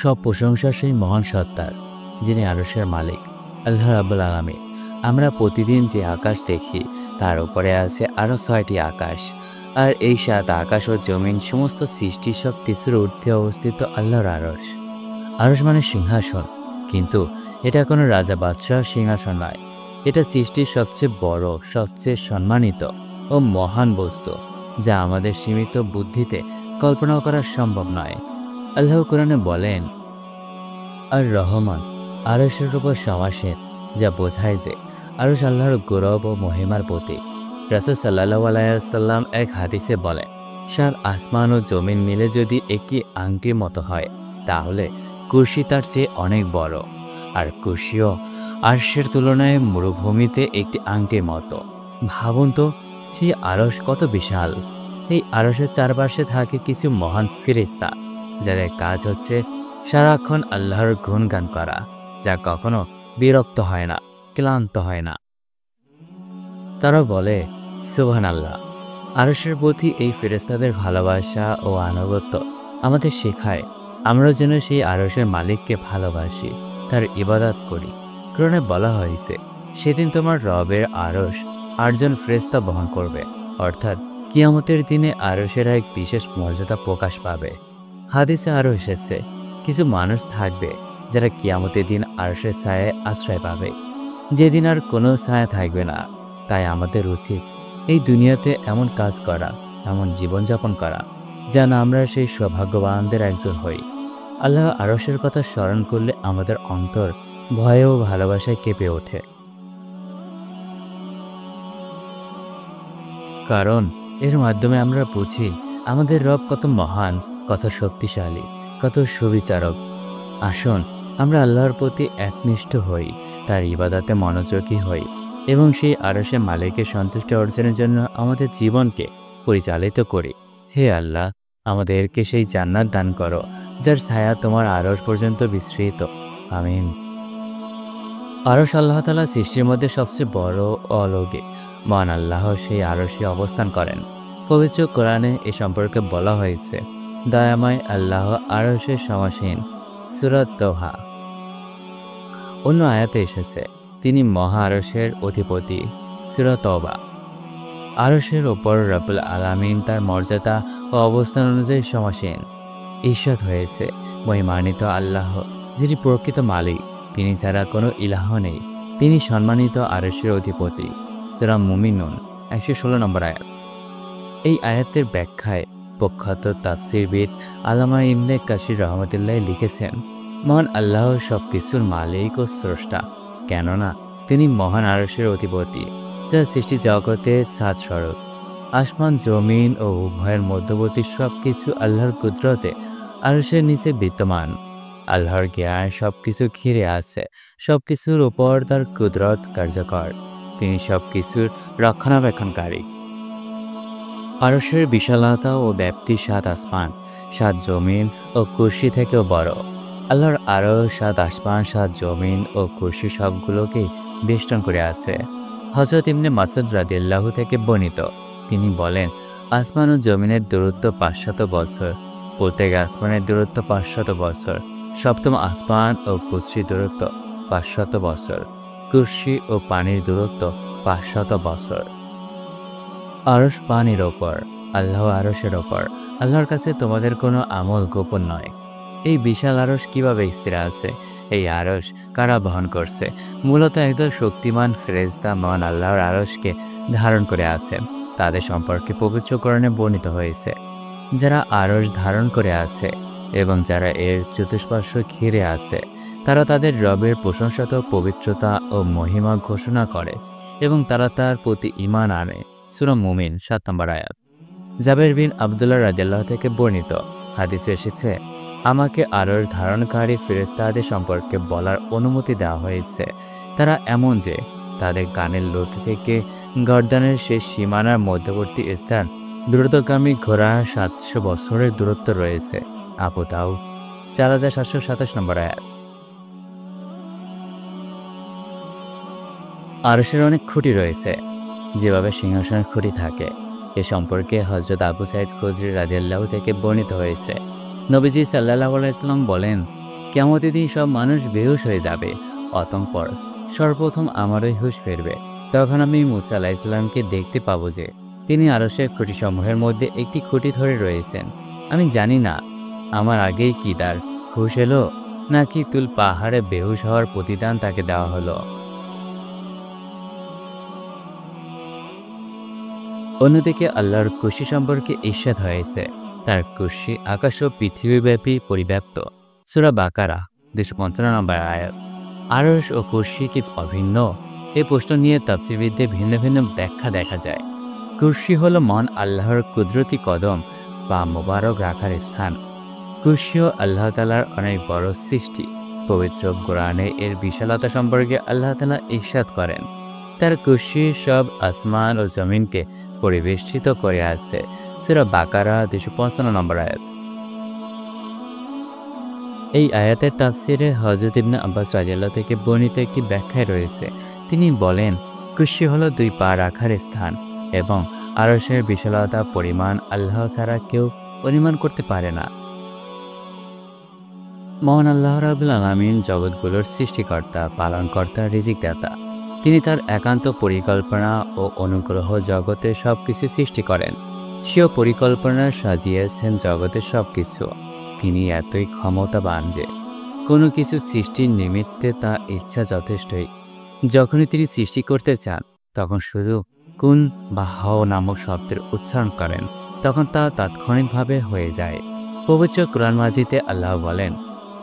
সব প্রশংসা সেই মহান সত্তার, যিনি আরশের মালিক, আল্লাহ রাব্বুল আলামিন। আমরা প্রতিদিন যে আকাশ দেখি তার উপরে আছে আরও 6টি আকাশ। আর এই 7 আকাশ ও জমিন সমস্ত সৃষ্টির সব কিছুর ঊর্ধ্বে অবস্থিত আল্লাহর আরশ। আরশ মানে সিংহাসন, কিন্তু এটা কোনো রাজা বাদশাহ সিংহাসন নয়। এটা সৃষ্টির সবচেয়ে বড়, সবচেয়ে সম্মানিত ও মহান বস্তু, যা আমাদের সীমিত বুদ্ধিতে কল্পনা করা সম্ভব নয়। আল্লাহ কোরআনে বলেন, আর রহমান আরশের উপর সমাসীন, যা বোঝায় যে আরশ আল্লাহর গৌরব ও মহিমার প্রতীক। রাসূল সাল্লাল্লাহু আলাইহি ওয়াসাল্লাম এক হাদিসে বলেন, 7 আসমান ও জমিন মিলে যদি একটি আংটির মতো হয়, তাহলে কুরসি তার চেয়ে অনেক বড়। আর কুরসিও আরশের তুলনায় মরুভূমিতে একটি আংটির মতো। ভাবুন তো, সেই আরশ কত বিশাল! এই আরশের চারপাশে থাকে কিছু মহান ফেরেশতা, যাদের কাজ হচ্ছে সারাক্ষণ আল্লাহর গুণগান করা, যা কখনো বিরক্ত হয় না, ক্লান্ত হয় না। তারা বলে, সুবহানাল্লাহ। আরশের প্রতি এই ফেরেশতাদের ভালোবাসা ও আনুগত্য আমাদের শেখায় আমরা যেন সেই আরশের মালিককে ভালোবাসি, তার ইবাদত করি। কোরআনে বলা হয়েছে, সেদিন তোমার রবের আরশ 8 জন ফেরেশতা বহন করবে, অর্থাৎ কিয়ামতের দিনে আরশের এক বিশেষ মর্যাদা প্রকাশ পাবে। হাদিসে আরও এসেছে, কিছু মানুষ থাকবে যারা কিয়ামতের দিন আরশের ছায়ায় আশ্রয় পাবে, যেদিন আর কোনো ছায়া থাকবে না। তাই আমাদের উচিত এই দুনিয়াতে এমন কাজ করা, এমন জীবনযাপন করা, যেন আমরা সেই সৌভাগ্যবানদের একজন হই। আল্লাহ আরশের কথা স্মরণ করলে আমাদের অন্তর ভয়ে ও ভালোবাসায় কেঁপে ওঠে। কারণ এর মাধ্যমে আমরা বুঝি আমাদের রব কত মহান, কত শক্তিশালী, কত সুবিচারক। আসুন আমরা আল্লাহর প্রতি একনিষ্ঠ হই, তার ইবাদতে মনোযোগী হই এবং সেই আরশের মালিকের সন্তুষ্টি অর্জনের জন্য আমাদের জীবনকে পরিচালিত করি। হে আল্লাহ, আমাদেরকে সেই জান্নাত দান করো, যার ছায়া তোমার আরশ পর্যন্ত বিস্তৃত। আমিন। আরশ আল্লাহ তাআলা সৃষ্টির মধ্যে সবচেয়ে বড় ও অলৌকিক। মহান আল্লাহ সেই আরশে অবস্থান করেন। পবিত্র কোরআনে এ সম্পর্কে বলা হয়েছে, দয়াময় আল্লাহ আরশের সমাসীন। সূরা তোহা। অন্য আয়াতে এসেছে, তিনি মহা আরশের অধিপতি। সূরা তওবা। আরশের ওপর রব্বুল আলামিন তার মর্যাদা ও অবস্থান অনুযায়ী সমাসীন। ঈর্ষাদ হয়েছে, মহিমান্বিত আল্লাহ, যিনি প্রকৃত মালিক, তিনি ছাড়া কোনো ইলাহ নেই। তিনি সম্মানিত আরশের অধিপতি। সূরা মুমিনুন 116 নম্বর আয়াত। এই আয়াতের ব্যাখ্যায় প্রখ্যাত তাফসীরবিদ আল্লামা ইবনে কাসির রহমতুল্লাহ লিখেছেন, মহান আল্লাহ সব কিছুর মালিক ও স্রষ্টা, কেননা তিনি মহান আরশের অধিপতি, যা সৃষ্টি জগতে 7 স্বরূপ। আসমান, জমিন ও উভয়ের মধ্যবর্তী সব কিছু আল্লাহর কুদরতে আরশের নিচে বিদ্যমান। আল্লাহর জ্ঞান সব কিছু ঘিরে আছে, সব কিছুর উপর তার কুদরত কার্যকর। তিনি সব কিছুর রক্ষণাবেক্ষণকারী। আরশের বিশালতা ও ব্যাপ্তি 7 আসমান, 7 জমিন ও কুরসি থেকেও বড়। আল্লাহর আরশ 7 আসমান, 7 জমিন ও কুরসি সবগুলোকেই বেষ্টন করে আছে। হযরত ইবনে মাসউদ রাদিয়াল্লাহু থেকে বর্ণিত, তিনি বলেন, আসমান ও জমিনের দূরত্ব 500 বছর, প্রত্যেক আসমানের দূরত্ব 500 বছর, সপ্তম আসমান ও কুরসির দূরত্ব 500 বছর, কুরসি ও পানির দূরত্ব 500 বছর। আরশ পানির ওপর, আল্লাহ আরশের ওপর। আল্লাহর কাছে তোমাদের কোনো আমল গোপন নয়। এই বিশাল আরশ কিভাবে স্থির আছে, এই আরশ কারা বহন করছে? মূলত একদল শক্তিমান ফেরেশতা মহান আল্লাহর আরশকে ধারণ করে আছেন। তাদের সম্পর্কে পবিত্র কোরআনে বর্ণিত হয়েছে, যারা আরশ ধারণ করে আছে এবং যারা এর চতুষ্পার্শ্ব ঘিরে আছে, তারা তাদের রবের প্রশংসিত পবিত্রতা ও মহিমা ঘোষণা করে এবং তারা তার প্রতি ঈমান আনে। সূরা মুমিন 7 নম্বর আয়াত। জাবের বিন আব্দুল্লাহ রাদিয়াল্লাহু থেকে বর্ণিত, হাদিসে এসেছে, আমাকে আরশ ধারণকারী ফেরেশতাদের সম্পর্কে বলার অনুমতি দেওয়া হয়েছে। তারা এমন যে, তাদের কানের লতি থেকে গর্দানের শেষ সীমানার মধ্যবর্তী স্থান দ্রুতগামী ঘোড়া 700 বছরের দূরত্ব রয়েছে। আবু দাউদ 4727 নম্বর আয়াত। আরশের অনেক খুঁটি রয়েছে, যেভাবে সিংহাসনের খুঁটি থাকে। এ সম্পর্কে হযরত আবু সাঈদ খুদরি রাদিয়াল্লাহু থেকে বর্ণিত হয়েছে, নবীজি সাল্লাল্লাহু আলাইহি ওয়াসাল্লাম বলেন, কিয়ামতের দিন সব মানুষ বেহুশ হয়ে যাবে। অতঃপর সর্বপ্রথম আমারই হুঁশ ফিরবে। তখন আমি মূসা আলাইহিস সালামকে দেখতে পাবো যে তিনি আরশের খুঁটিসমূহের মধ্যে একটি খুঁটি ধরে রয়েছেন। আমি জানি না আমার আগেই কি তার হুঁশ এলো, নাকি তুল পাহাড়ে বেহুশ হওয়ার প্রতিদান তাকে দেওয়া হলো। অন্যদিকে আল্লাহর কুরসি সম্পর্কে ইরশাদ হয়েছে, তার কুরসি আকাশ ও পৃথিবীব্যাপী পরিব্যাপ্ত। সূরা বাকারা 255 নম্বর আয়াত। আরশ ও কুরসি কি অভিন্ন? এই প্রশ্ন নিয়ে তাফসীরবিদদের ভিন্ন ভিন্ন ব্যাখ্যা দেখা যায়। কুরসি হলো মহান আল্লাহর কুদরতি কদম বা মোবারক রাখার স্থান। কুরসিও আল্লাহ তাআলার অনেক বড় সৃষ্টি। পবিত্র কোরআনে এর বিশালতা সম্পর্কে আল্লাহ তাআলা ইরশাদ করেন, তার কুরসি সব আসমান ও জমিনকে পরিবেষ্টিত করে আছে। সূরা বাকারা 255 নম্বর আয়াত। এই আয়াতের তাফসিরে হযরত ইবনে আব্বাস রাদিয়াল্লাহু থেকে বর্ণিত একটি ব্যাখ্যায় রয়েছে। তিনি বলেন, কুরসি হলো দুই পা রাখার স্থান এবং আরশের বিশালতা পরিমাণ আল্লাহ ছাড়া কেউ অনুমান করতে পারে না। মহান আল্লাহ রাব্বুল আলামিন জগৎগুলোর সৃষ্টিকর্তা, পালনকর্তা, রিজিকদাতা। তিনি তার একান্ত পরিকল্পনা ও অনুগ্রহ জগতে সবকিছু সৃষ্টি করেন। সেও পরিকল্পনা সাজিয়েছেন জগতের সবকিছু। তিনি এতই ক্ষমতাবান যে কোনো কিছু সৃষ্টির নিমিত্তে তা ইচ্ছা যথেষ্টই। যখনই তিনি সৃষ্টি করতে চান তখন শুধু কুন বা হও নামক শব্দের উচ্চারণ করেন, তখন তা তাৎক্ষণিকভাবে হয়ে যায়। পবিত্র কোরআন মাজিদে আল্লাহ বলেন,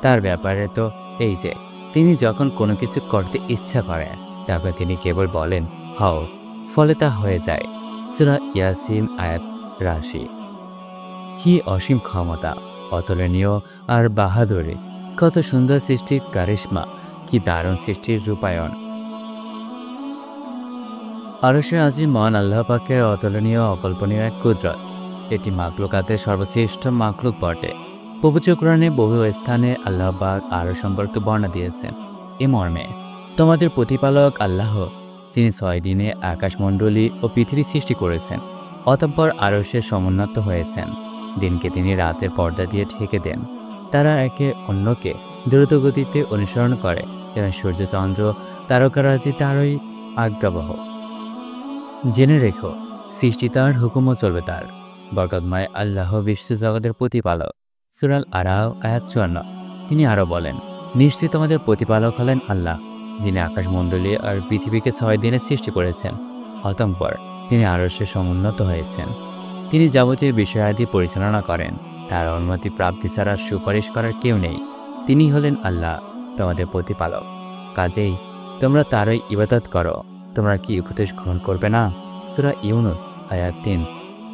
তার ব্যাপারে তো এই যে তিনি যখন কোনো কিছু করতে ইচ্ছা করেন তখন তিনি কেবল বলেন হও, ফলে তা হয়ে যায়। সূরা ইয়াসিন আয়াত ৮২। কি অসীম ক্ষমতা, অতুলনীয় আর বাহাদুরি! কত সুন্দর সৃষ্টির কারিশমা, কি দারুণ সৃষ্টির রূপায়ণ! আরশে আজিম মহান আল্লাহ পাকের অতুলনীয় অকল্পনীয় এক কুদরত। এটি মাখলুকাতের সর্বশ্রেষ্ঠ মাখলুক বটে। পবিত্র কোরআনে বহু স্থানে আল্লাহ পাক আরশ সম্পর্কে বর্ণনা দিয়েছেন এ মর্মে, তোমাদের প্রতিপালক আল্লাহ, যিনি 6 দিনে আকাশমণ্ডলী ও পৃথিবী সৃষ্টি করেছেন, অতঃপর আরশে সমুন্নত হয়েছেন। দিনকে তিনি রাতের পর্দা দিয়ে ঢেকে দেন। তারা একে অন্যকে দ্রুত গতিতে অনুসরণ করে এবং সূর্যচন্দ্র তারকারাজি তারই আজ্ঞাবহ। জেনে রেখো, সৃষ্টি তার হুকুমও চলবে তার। বরকতময় আল্লাহ বিশ্বজগতের প্রতিপালক। সূরা আল-আরাফ আয়াত ৫৪। তিনি আরও বলেন, নিশ্চয়ই তোমাদের প্রতিপালক হলেন আল্লাহ, যিনি আকাশমণ্ডলী আর পৃথিবীকে 6 দিনে সৃষ্টি করেছেন। অতঃপর তিনি আরশে সমুন্নত হয়েছেন। তিনি যাবতীয় বিষয়াদি পরিচালনা করেন। তার অনুমতি প্রাপ্তি ছাড়া সুপারিশ করার কেউ নেই। তিনি হলেন আল্লাহ, তোমাদের প্রতিপালক। কাজেই তোমরা তারই ইবাদত করো। তোমরা কি উপদেশ গ্রহণ করবে না? সূরা ইউনুস আয়াত ৩।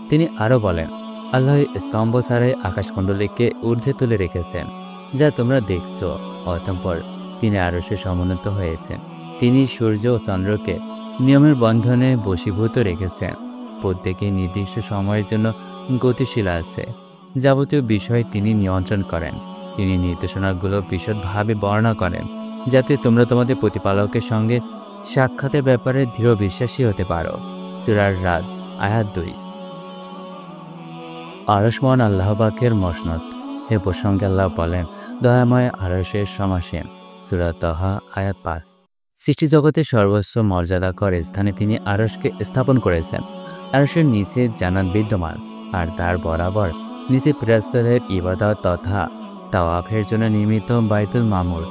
তিনি আরও বলেন, আল্লাহ স্তম্ভ ছাড়াই আকাশমণ্ডলীকে ঊর্ধ্বে তুলে রেখেছেন, যা তোমরা দেখছ। অতঃপর তিনি আরশে সমুন্নত হয়েছেন। তিনি সূর্য ও চন্দ্রকে নিয়মের বন্ধনে বশীভূত রেখেছেন। প্রত্যেকেই নির্দিষ্ট সময়ের জন্য গতিশীল আছে। যাবতীয় বিষয় তিনি নিয়ন্ত্রণ করেন। তিনি নির্দেশনাগুলো বিশদভাবে বর্ণনা করেন, যাতে তোমরা তোমাদের প্রতিপালকের সঙ্গে সাক্ষাতের ব্যাপারে দৃঢ় বিশ্বাসী হতে পারো। সূরা রাদ আয়াত ২। আরশ মহান আল্লাহ পাকের মসনদ। এ প্রসঙ্গে আল্লাহ বলেন, দয়াময় আরশের সমাসীন। সূরা তাহা আয়াত ৫। সৃষ্টি জগতের সর্বোচ্চ মর্যাদাকর স্থানে তিনি আরশকে স্থাপন করেছেন। আরশের নিচে জান্নাত বিদ্যমান, আর তার বরাবর নিচে ফেরেশতাদের ইবাদত তথা তাওয়াফের জন্য নির্মিত বাইতুল মামুর।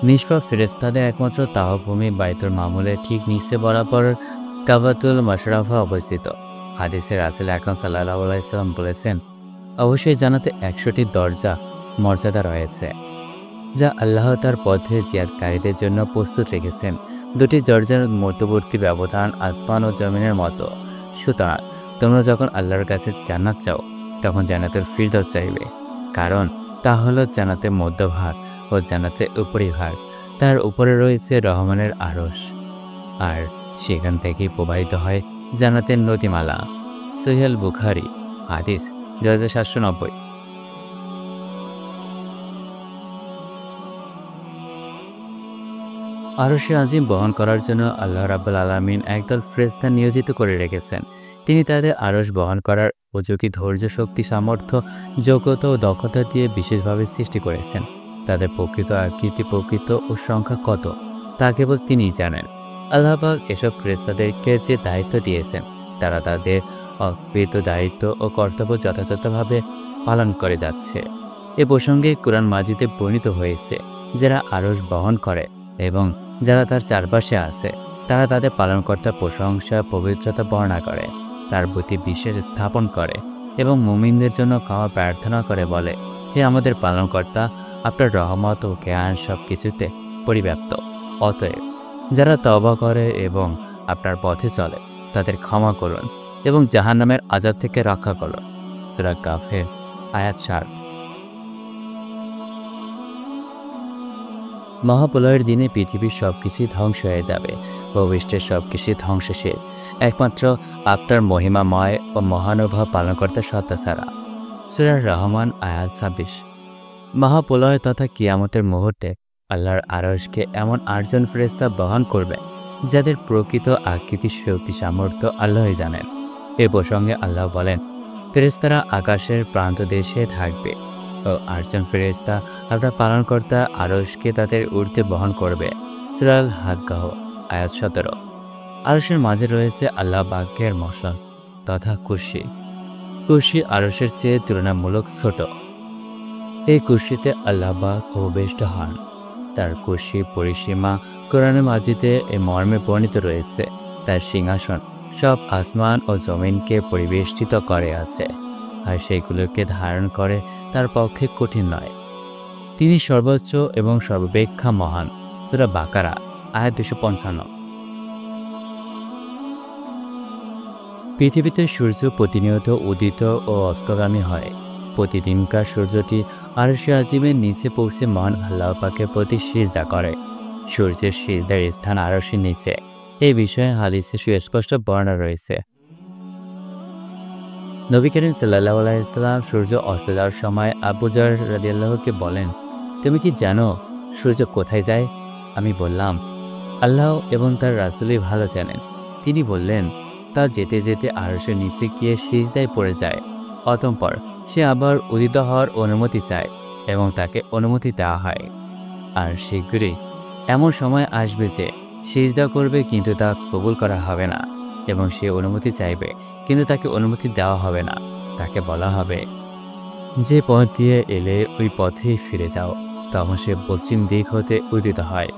নিষ্পাপ ফেরেশতাদের একমাত্র তাওয়াফভূমি বাইতুল মামুরের ঠিক নিচে বরাবর কাবাতুল মাশরাফা অবস্থিত। হাদিসে রাসূল আকরাম সাল্লাল্লাহু আলাইহি ওয়াসাল্লাম বলেছেন, অবশ্যই জান্নাতে ১০০টি দরজা মর্যাদা রয়েছে, যা আল্লাহ তার পথে জিহাদকারীদের জন্য প্রস্তুত রেখেছেন। দুটি দরজার মধ্যবর্তী ব্যবধান আসমান ও জমিনের মতো। সুতরাং তোমরা যখন আল্লাহর কাছে জান্নাত চাও, তখন জান্নাতুল ফিরদৌস চাইবে, কারণ তা হলো জান্নাতের মধ্যভাগ ও জান্নাতের উপরিভাগ। তার উপরে রয়েছে রহমানের আরশ, আর সেখান থেকেই প্রবাহিত হয় জান্নাতের নদীমালা। সহিহ বুখারী হাদিস ২৭৯০। আরশে আজিম বহন করার জন্য আল্লাহ রাব্বুল আলামিন একদল ফেরেশতা নিয়োজিত করে রেখেছেন। তিনি তাদের আরশ বহন করার উপযোগী ধৈর্য, শক্তি, সামর্থ্য, যোগ্যতা ও দক্ষতা দিয়ে বিশেষভাবে সৃষ্টি করেছেন। তাদের প্রকৃত আকৃতি, প্রকৃত ও সংখ্যা কত তা কেবল তিনিই জানেন। আল্লাহ পাক এসব ফেরেশতাদেরকে যে দায়িত্ব দিয়েছেন, তারা তাদের অকৃত দায়িত্ব ও কর্তব্য যথাযথভাবে পালন করে যাচ্ছে। এ প্রসঙ্গে কুরআন মাজিদে বর্ণিত হয়েছে, যারা আরশ বহন করে এবং যারা তার চারপাশে আছে, তারা তাদের পালনকর্তার প্রশংসা, পবিত্রতা বর্ণনা করে, তার প্রতি বিশ্বাস স্থাপন করে এবং মুমিনদের জন্য ক্ষমা প্রার্থনা করে, বলে, হে আমাদের পালনকর্তা, আপনার রহমত ও জ্ঞান সব কিছুতে পরিব্যাপ্ত। অতএব যারা তওবা করে এবং আপনার পথে চলে, তাদের ক্ষমা করুন এবং জাহান্নামের আযাব থেকে রক্ষা করুন। সূরা কাফের আয়াত 7। মহাপ্রলয়ের দিনে পৃথিবীর সবকিছুই ধ্বংস হয়ে যাবে, ভবিষ্যতের সবকিছুই ধ্বংসশীল, একমাত্র আপনার মহিমাময় ও মহানুভব পালনকর্তার সত্তা ছাড়া। সূরা রহমান আয়াত 26। মহাপ্রলয় তথা কিয়ামতের মুহূর্তে আল্লাহর আরশকে এমন 8 জন ফেরেশতা বহন করবে, যাদের প্রকৃত আকৃতি, শক্তি, সামর্থ্য আল্লাহই জানেন। এ প্রসঙ্গে আল্লাহ বলেন, ফেরেশতারা আকাশের প্রান্তদেশে থাকবে ও 8 জন ফেরেশতা আপনার পালনকর্তা আরশকে তাদের ঊর্ধ্বে বহন করবে। সূরা আল হাক্কাহ আয়াত 17। আরশের মাঝে রয়েছে আল্লাহ পাকের মসনদ তথা কুরসি। কুরসি আরশের চেয়ে তুলনামূলক ছোট। এই কুরসিতে আল্লাহ পাক উপবিষ্ট হন। তার কুরসি পরিসীমা কোরআনে মাজিদে এ মর্মে বর্ণিত রয়েছে, তার সিংহাসন সব আসমান ও জমিনকে পরিবেষ্টিত করে আছে, আর সেগুলোকে ধারণ করে তার পক্ষে কঠিন নয়। তিনি সর্বোচ্চ এবং সর্বাপেক্ষা মহান। সূরা বাকারা আয়াত 255। পৃথিবীতে সূর্য প্রতিনিয়ত উদিত ও অস্তগামী হয়। প্রতিদিনকার সূর্যটি আরশে আজিমের নিচে পৌঁছে মহান আল্লাহ পাকের প্রতি সিজদা করে। সূর্যের সিজদার স্থান আরশের নিচে। এই বিষয়ে হাদিসে সুস্পষ্ট বর্ণনা রয়েছে। নবী করিম সাল্লাল্লাহু আলাইহি ওয়াসাল্লাম সূর্য অস্ত যাওয়ার সময় আবু যর রাদিয়াল্লাহুকে বলেন, তুমি কি জানো সূর্য কোথায় যায়? আমি বললাম, আল্লাহ এবং তার রাসূলই ভালো জানেন। তিনি বললেন, তা যেতে যেতে আরশের নিচে গিয়ে সিজদায় পড়ে যায়। অতঃপর সে আবার উদিত হওয়ার অনুমতি চায় এবং তাকে অনুমতি দেওয়া হয়। আর শীঘ্রই এমন সময় আসবে যে সিজদা করবে কিন্তু তা কবুল করা হবে না, এবং সে অনুমতি চাইবে কিন্তু তাকে অনুমতি দেওয়া হবে না। তাকে বলা হবে, যে পথ দিয়ে এলে ওই পথেই ফিরে যাও। তখন সে পশ্চিম দিক হতে উদিত হয়।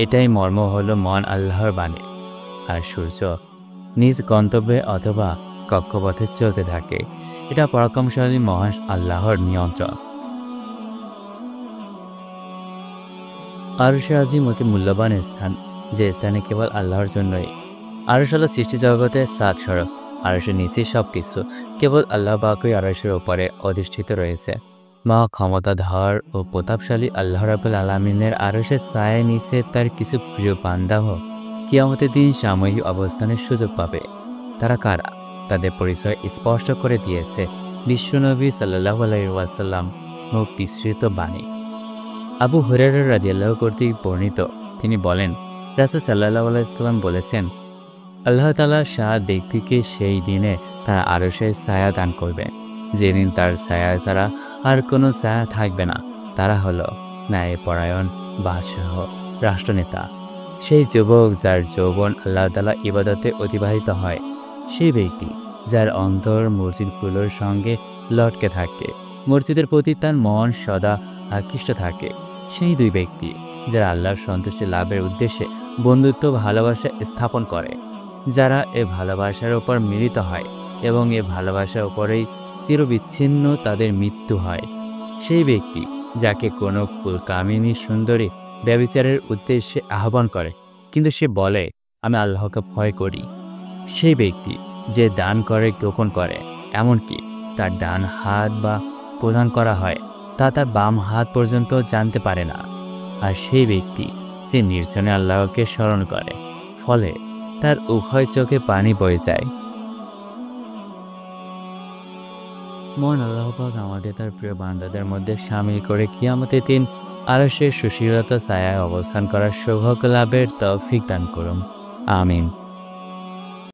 এটাই মর্ম হলো মহান আল্লাহর বাণী। আর সূর্য নিজ গন্তব্যে অথবা কক্ষপথে চলতে থাকে। এটা পরাক্রমশালী মহান আল্লাহর নিয়ন্ত্রণ। আরশে আজিম অতি মূল্যবান স্থান, যে স্থানে কেবল আল্লাহর জন্যই। আরশ হলো সৃষ্টি জগতের সাত সড়ক। আরশের নিচে সবকিছু কেবল আল্লাহ পাকই আরশের উপরে অধিষ্ঠিত রয়েছে। মহা ক্ষমতাধর ও প্রতাপশালী আল্লাহ রাব্বুল আলামিনের আরশের ছায়ার নিচে তার কিছু প্রিয় বান্দাহ কিয়ামতের দিন সাময়িক অবস্থানের সুযোগ পাবে। তারা কারা? তাদের পরিচয় স্পষ্ট করে দিয়েছে বিশ্বনবী সাল্লাল্লাহু আলাইহি ওয়াসাল্লাম মুখ বিস্মৃত বাণী। আবু হুরায়রা রাদিয়াল্লাহু কর্তৃক বর্ণিত, তিনি বলেন, রাসূল সাল্লাল্লাহু আলাইহি ওয়াসাল্লাম বলেছেন, আল্লাহ তাআলা সাত ব্যক্তিকে সেই দিনে তার আরশের ছায়া দান করবেন, যেদিন তার ছায়া ছাড়া আর কোনো ছায়া থাকবে না। তারা হলো ন্যায়পরায়ণ বাদশাহ, রাষ্ট্রনেতা, সেই যুবক যার যৌবন আল্লাহ তাআলা ইবাদতে অতিবাহিত হয়, সেই ব্যক্তি যার অন্তর মসজিদগুলোর সঙ্গে লটকে থাকে, মসজিদের প্রতি তার মন সদা আকৃষ্ট থাকে, সেই দুই ব্যক্তি যারা আল্লাহর সন্তুষ্টি লাভের উদ্দেশ্যে বন্ধুত্ব ভালোবাসা স্থাপন করে, যারা এ ভালোবাসার উপর মিলিত হয় এবং এ ভালোবাসার উপরেই চিরবিচ্ছিন্ন তাদের মৃত্যু হয়, সেই ব্যক্তি যাকে কোনো কামিনী সুন্দরী ব্যভিচারের উদ্দেশ্যে আহ্বান করে কিন্তু সে বলে, আমি আল্লাহকে ভয় করি, সেই ব্যক্তি যে দান করে গোপন করে, এমনকি তার ডান হাত বা প্রদান করা হয় তা তার বাম হাত পর্যন্ত জানতে পারে না, আর সেই ব্যক্তি যে নির্জনে আল্লাহকে স্মরণ করে, ফলে তার উভয় চোখে পানি বয়ে যায়। মহান আল্লাহ পাক আমাদের তার প্রিয় বান্দাদের মধ্যে শামিল করে কিয়ামতের দিন আরশের সুশীলতা ছায়ায় অবস্থান করার সৌভাগ্য লাভের তৌফিক দান করুন। আমিন।